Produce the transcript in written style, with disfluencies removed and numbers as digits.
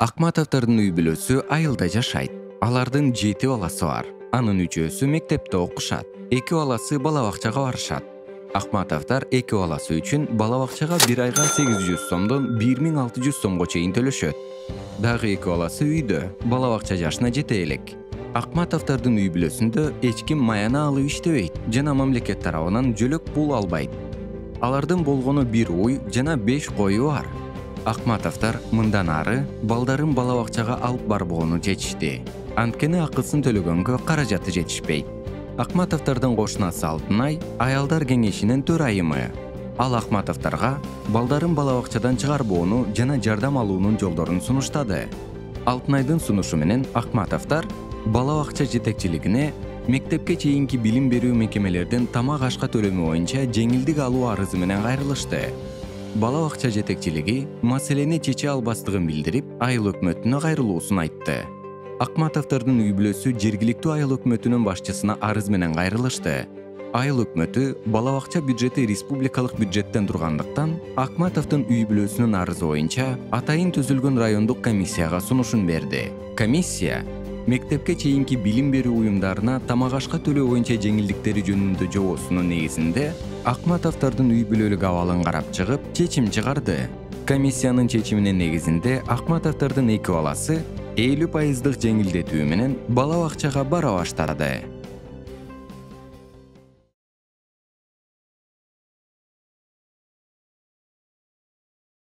Акматовдордун үй бүлөсү айылда жашайт. Алардын 7 баласы бар. Анын 3-өсү мектепте окушат. 2 баласы бала бакчага барышат. Акматовдор 2 баласы үчүн бала бакчага бир айга 800 сомдон 1600 сомго чейин төлөшөт. Дагы 2 баласы үйдө, бала бакча жашына жете элек. Акматовдордун үй бүлөсүндө эч ким маяна алып иштебейт жана мамлекет тарабынан жөлөк пул албайт. Алардын болгону 1 уй жана 5 кою бар. Акматовдор мындан ары балдарын бала бакчага алып барбоону чечишти. Анткени акысын төлөгөнгө каражаты жетишпейт. Акматовдордун кошунасы Алтынай аялдар кеңешинин төрайымы. Ал Акматовдорго балдарын бала бакчадан чыгарбоону жана жардам алуунун жолдорун сунуштады. Алтынайдын сунушу менен Акматовдор бала бакча жетекчилигине мектепке чейинки билим берүү мекемелердин тамак ашка төлөмү боюнча жеңилдик алуу арызы менен кайрылышты. Бала бакча жетекчилиги маселени чече албастыгын билдирип, айыл өкмөтүнө кайрылуусун айтты. Акматовдордун үй бүлөсү жергиликтүү айыл өкмөтүнүн башчысына арыз менен кайрылышты. Айыл өкмөтү бала бакча бюджети республикалык бюджеттен тургандыктан, Акматовдун үй бүлөсүнүн арызы боюнча атайын түзүлгөн райондук комиссияга сунушун берди. Комиссия мектепке чейинки билим берүү уюмдарына тамак ашка төлөө боюнча жеңилдиктери жөнүндө жобосунун негизинде Акматовдордун үй бүлөлүк абалын карап чыгып, чечим чыгарды. Комиссиянын чечиминин негизинде Акматовдордун 2 баласы 50% жеңилдетүү менен бала бакчага бара баштады.